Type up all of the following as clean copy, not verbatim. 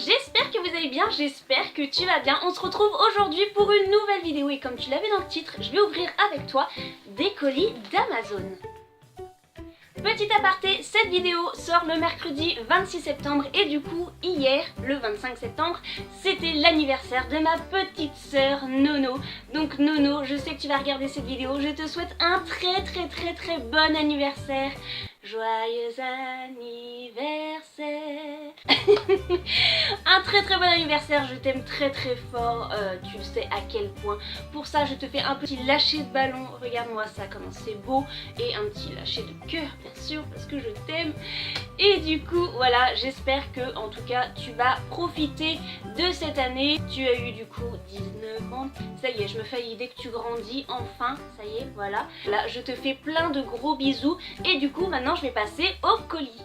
j'espère que vous allez bien, j'espère que tu vas bien. On se retrouve aujourd'hui pour une nouvelle vidéo et comme tu l'as vu dans le titre, je vais ouvrir avec toi des colis d'Amazon. Petit aparté, cette vidéo sort le mercredi 26 septembre et du coup hier, le 25 septembre, c'était l'anniversaire de ma petite sœur Nono. Donc Nono, je sais que tu vas regarder cette vidéo, je te souhaite un très bon anniversaire. Joyeux anniversaire. Un très bon anniversaire, je t'aime très fort, tu le sais à quel point. Pour ça je te fais un petit lâcher de ballon, regarde-moi ça comment c'est beau. Et un petit lâcher de cœur bien sûr parce que je t'aime. Et du coup voilà, j'espère que en tout cas tu vas profiter de cette année. Tu as eu du coup 19 ans, ça y est je me fais l'idée que tu grandis enfin, ça y est voilà. Là je te fais plein de gros bisous et du coup maintenant je vais passer au colis.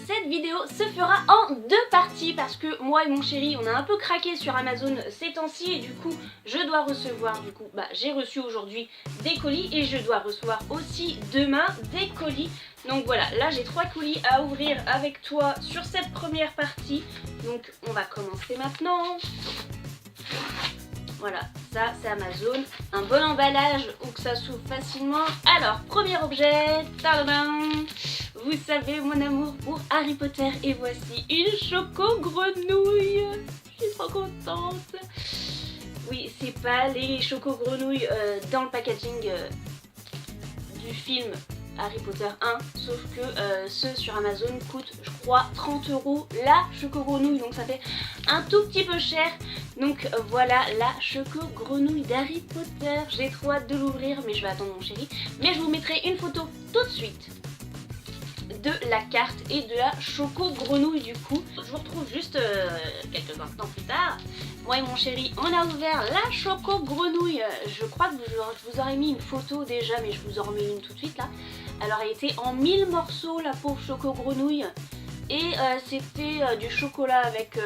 Cette vidéo se fera en deux parties parce que moi et mon chéri on a un peu craqué sur Amazon ces temps-ci et du coup je dois recevoir, j'ai reçu aujourd'hui des colis et je dois recevoir aussi demain des colis. Donc voilà, là j'ai 3 colis à ouvrir avec toi sur cette première partie. Donc on va commencer maintenant. Voilà, ça c'est Amazon, un bon emballage où que ça s'ouvre facilement. Alors, premier objet, tadam, vous savez mon amour pour Harry Potter et voici une choco-grenouille. Je suis trop contente. Oui, c'est pas les choco-grenouilles dans le packaging du film Harry Potter 1, sauf que ceux sur Amazon coûtent je crois 30 € la choco-grenouille, donc ça fait un tout petit peu cher. Donc voilà la choco-grenouille d'Harry Potter, j'ai trop hâte de l'ouvrir mais je vais attendre mon chéri. Mais je vous mettrai une photo tout de suite de la carte et de la choco-grenouille du coup. Je vous retrouve juste quelques instants plus tard. Moi et mon chéri on a ouvert la choco-grenouille. Je crois que je vous aurais mis une photo déjà mais je vous en remets une tout de suite là. Alors elle était en 1000 morceaux la pauvre choco-grenouille. Et c'était du chocolat avec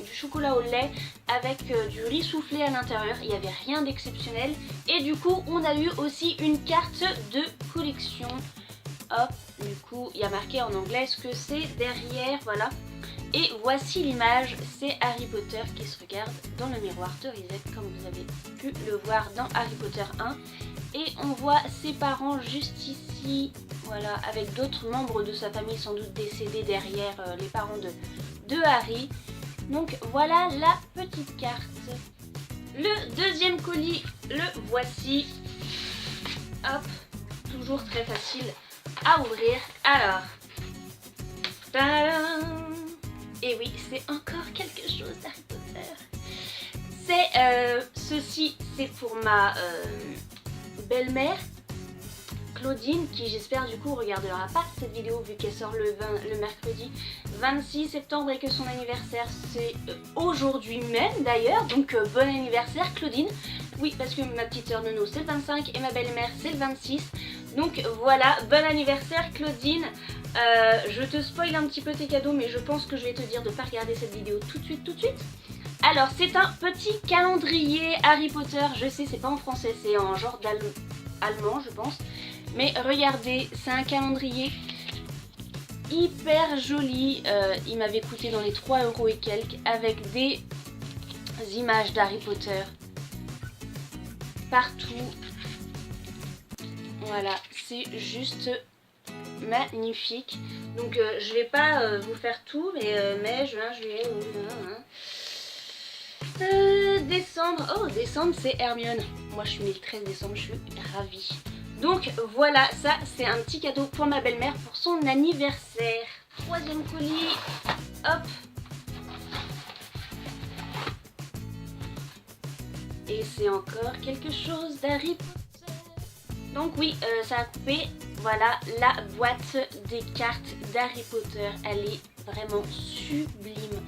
du chocolat au lait avec du riz soufflé à l'intérieur. Il n'y avait rien d'exceptionnel. Et du coup on a eu aussi une carte de collection. Hop, du coup il y a marqué en anglais ce que c'est derrière, voilà. Et voici l'image, c'est Harry Potter qui se regarde dans le miroir de Rizette comme vous avez pu le voir dans Harry Potter 1. Et on voit ses parents juste ici, voilà, avec d'autres membres de sa famille sans doute décédés derrière les parents de Harry. Donc voilà la petite carte. Le deuxième colis, le voici. Hop, toujours très facile à ouvrir. Alors, tadam! Et oui, c'est encore quelque chose d'Harry Potter. C'est ceci, c'est pour ma belle-mère Claudine, qui j'espère du coup regardera pas cette vidéo vu qu'elle sort le mercredi 26 septembre et que son anniversaire c'est aujourd'hui même d'ailleurs. Donc bon anniversaire Claudine. Oui, parce que ma petite soeur Nono c'est le 25 et ma belle-mère c'est le 26. Donc voilà, bon anniversaire Claudine. Je te spoil un petit peu tes cadeaux mais je pense que je vais te dire de pas regarder cette vidéo tout de suite. Alors c'est un petit calendrier Harry Potter, je sais c'est pas en français, c'est en genre allemand je pense. Mais regardez, c'est un calendrier hyper joli, il m'avait coûté dans les 3 € et quelques avec des images d'Harry Potter partout. Voilà, c'est juste magnifique. Donc je vais pas vous faire tout, mais mai, juin, juillet, décembre. Oh, décembre c'est Hermione. Moi je suis née le 13 décembre, je suis ravie. Donc voilà, ça c'est un petit cadeau pour ma belle-mère pour son anniversaire. Troisième colis, hop. Et c'est encore quelque chose d'Harry Potter. Donc oui, ça a coupé. Voilà la boîte des cartes d'Harry Potter. Elle est vraiment sublime.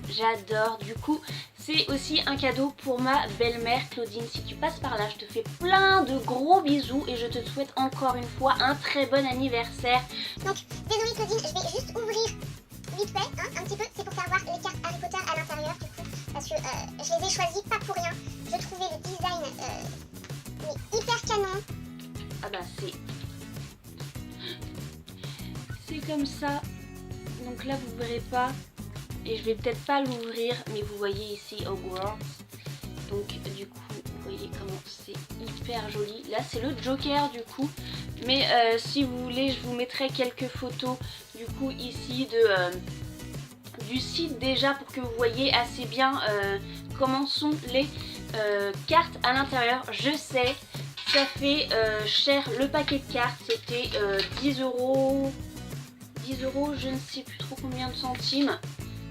J'adore. Du coup, c'est aussi un cadeau pour ma belle-mère Claudine. Si tu passes par là, je te fais plein de gros bisous et je te souhaite encore une fois un très bon anniversaire. Donc, désolée Claudine, je vais juste ouvrir vite fait, hein, un petit peu. C'est pour faire voir les cartes Harry Potter à l'intérieur du coup. Parce que je les ai choisies pas pour rien. Je trouvais le design mais hyper canon. Ah bah c'est comme ça. Donc là vous verrez pas. et je vais peut-être pas l'ouvrir, mais vous voyez ici Hogwarts. Donc du coup vous voyez comment c'est hyper joli. Là c'est le Joker du coup, mais si vous voulez je vous mettrai quelques photos du coup ici du site déjà pour que vous voyez assez bien comment sont les cartes à l'intérieur. Je sais, ça fait cher le paquet de cartes, c'était 10 €, je ne sais plus trop combien de centimes,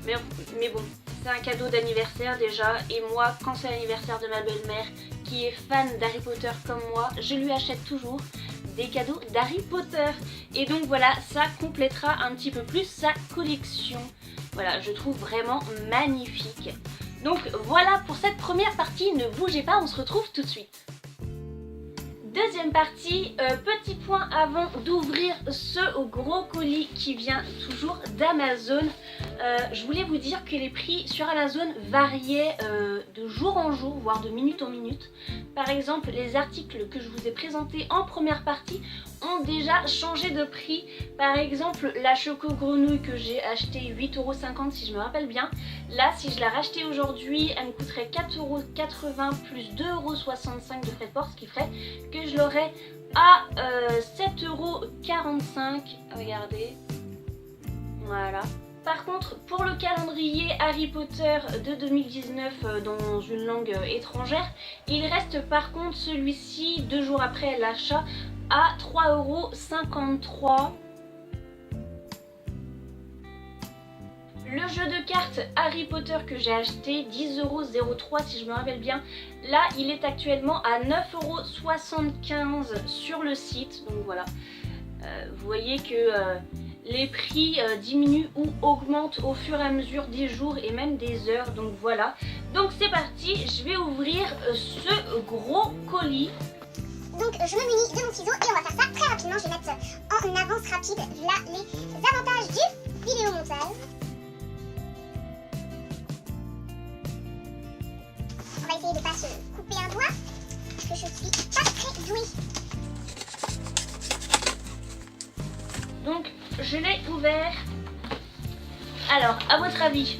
mais bon, c'est un cadeau d'anniversaire déjà, et moi quand c'est l'anniversaire de ma belle-mère qui est fan d'Harry Potter comme moi, je lui achète toujours des cadeaux d'Harry Potter, et donc voilà, ça complétera un petit peu plus sa collection. Voilà, je trouve vraiment magnifique. Donc voilà pour cette première partie, ne bougez pas, on se retrouve tout de suite. Deuxième partie, petit point avant d'ouvrir ce gros colis qui vient toujours d'Amazon. Je voulais vous dire que les prix sur Amazon variaient de jour en jour, voire de minute en minute. Par exemple, les articles que je vous ai présentés en première partie ont déjà changé de prix. Par exemple, la Choco Grenouille que j'ai acheté 8,50 € si je me rappelle bien. Là, si je la rachetais aujourd'hui, elle me coûterait 4,80 € plus 2,65 € de frais de port, ce qui ferait que je l'aurais à 7,45 €. Regardez. Voilà. Par contre, pour le calendrier Harry Potter de 2019 dans une langue étrangère, il reste par contre celui-ci 2 jours après l'achat à 3,53 €. Le jeu de cartes Harry Potter que j'ai acheté, 10,03 € si je me rappelle bien, là il est actuellement à 9,75 € sur le site, donc voilà. Vous voyez que les prix diminuent ou augmentent au fur et à mesure des jours et même des heures, donc voilà. Donc c'est parti, je vais ouvrir ce gros colis. Donc je me munis de mon ciseau et on va faire ça très rapidement. Je vais mettre en avance rapide là les avantages du vidéomontage. On va essayer de ne pas se couper un doigt parce que je suis pas très douée. Donc je l'ai ouvert. Alors à votre avis,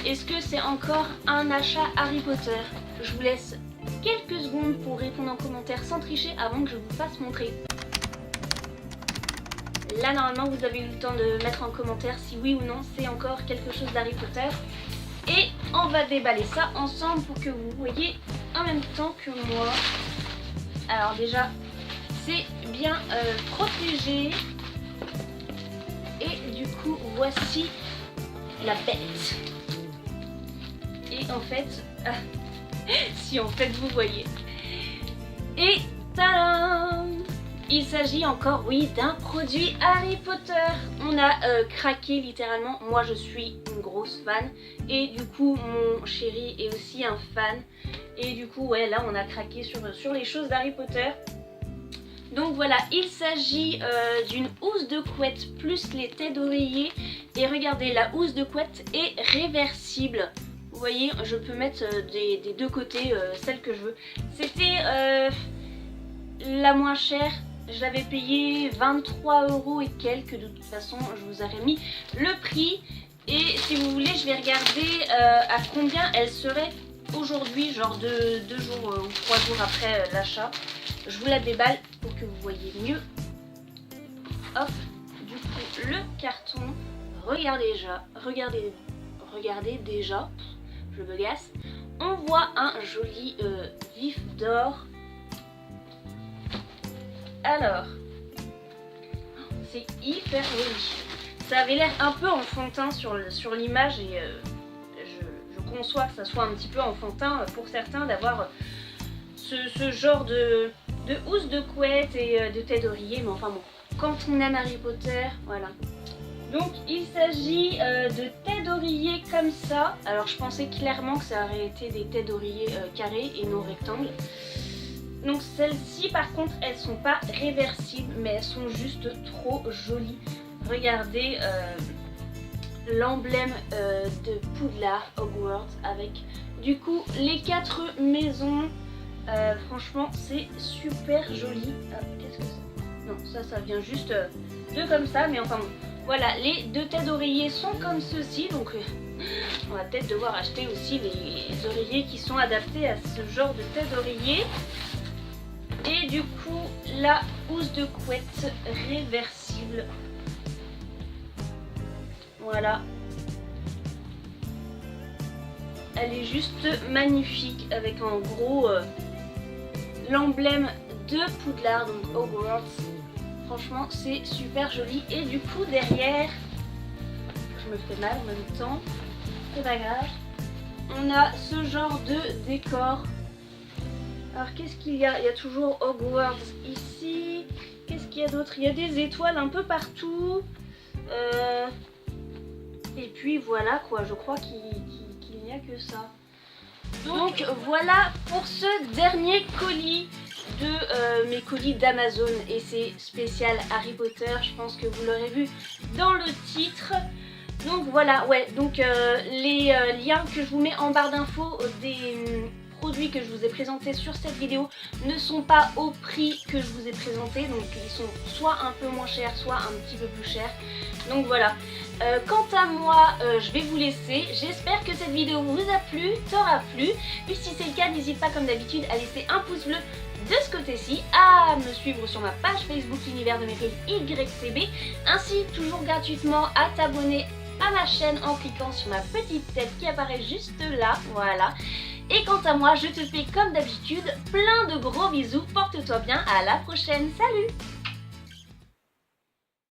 est-ce que c'est encore un achat Harry Potter? Je vous laisse quelques secondes pour répondre en commentaire sans tricher avant que je vous fasse montrer. Là normalement vous avez eu le temps de mettre en commentaire si oui ou non c'est encore quelque chose d'Harry Potter. Et on va déballer ça ensemble pour que vous voyez en même temps que moi. Alors déjà c'est bien protégé. Et du coup voici la bête. Et en fait, si en fait vous voyez. Et tadam! Il s'agit encore, oui, d'un produit Harry Potter. On a craqué littéralement. Moi je suis une grosse fan. Et du coup mon chéri est aussi un fan. Et du coup ouais, là on a craqué sur les choses d'Harry Potter. Donc voilà, il s'agit d'une housse de couette plus les têtes d'oreiller. Et regardez, la housse de couette est réversible. Vous voyez, je peux mettre des deux côtés celle que je veux. C'était la moins chère. Je l'avais payé 23 € et quelques. De toute façon, je vous aurais mis le prix. Et si vous voulez, je vais regarder à combien elle serait aujourd'hui, genre 2 jours ou 3 jours après l'achat. Je vous la déballe pour que vous voyez mieux. Hop, du coup le carton. Regardez déjà, je me gasse. On voit un joli vif d'or. Alors, c'est hyper joli. Ça avait l'air un peu enfantin sur l'image et je conçois que ça soit un petit peu enfantin pour certains d'avoir ce genre de housse de couette et de tête d'oreiller, mais enfin bon, quand on aime Harry Potter, voilà. Donc il s'agit de têtes d'oreiller comme ça. Alors je pensais clairement que ça aurait été des têtes d'oreiller carrées et non rectangles. Donc celles-ci par contre elles sont pas réversibles mais elles sont juste trop jolies. Regardez l'emblème de Poudlard Hogwarts avec du coup les 4 maisons. Franchement c'est super joli. Qu'est-ce que c'est? Non, ça vient juste de comme ça, mais enfin bon. Voilà, les 2 têtes d'oreiller sont comme ceci, donc on va peut-être devoir acheter aussi les oreillers qui sont adaptés à ce genre de tête d'oreiller. Et du coup, la housse de couette réversible. Voilà. Elle est juste magnifique avec en gros l'emblème de Poudlard, donc Hogwarts. Franchement, c'est super joli. Et du coup, derrière, je me fais mal en même temps, c'est pas grave. On a ce genre de décor. Alors, qu'est-ce qu'il y a? Il y a toujours Hogwarts ici. Qu'est-ce qu'il y a d'autre? Il y a des étoiles un peu partout. Et puis voilà quoi, je crois qu'il n'y a que ça. Donc voilà pour ce dernier colis de mes colis d'Amazon, et c'est spécial Harry Potter, je pense que vous l'aurez vu dans le titre. Donc voilà, ouais, donc les liens que je vous mets en barre d'infos des produits que je vous ai présentés sur cette vidéo ne sont pas au prix que je vous ai présenté, donc ils sont soit un peu moins chers, soit un petit peu plus chers. Donc voilà. Quant à moi, je vais vous laisser. J'espère que cette vidéo vous a plu, t'aura plu. Puis si c'est le cas, n'hésite pas comme d'habitude à laisser un pouce bleu de ce côté-ci, à me suivre sur ma page Facebook l'univers de Meryl YCB, ainsi toujours gratuitement à t'abonner à ma chaîne en cliquant sur ma petite tête qui apparaît juste là, voilà. Et quant à moi, je te fais comme d'habitude plein de gros bisous, porte-toi bien, à la prochaine, salut!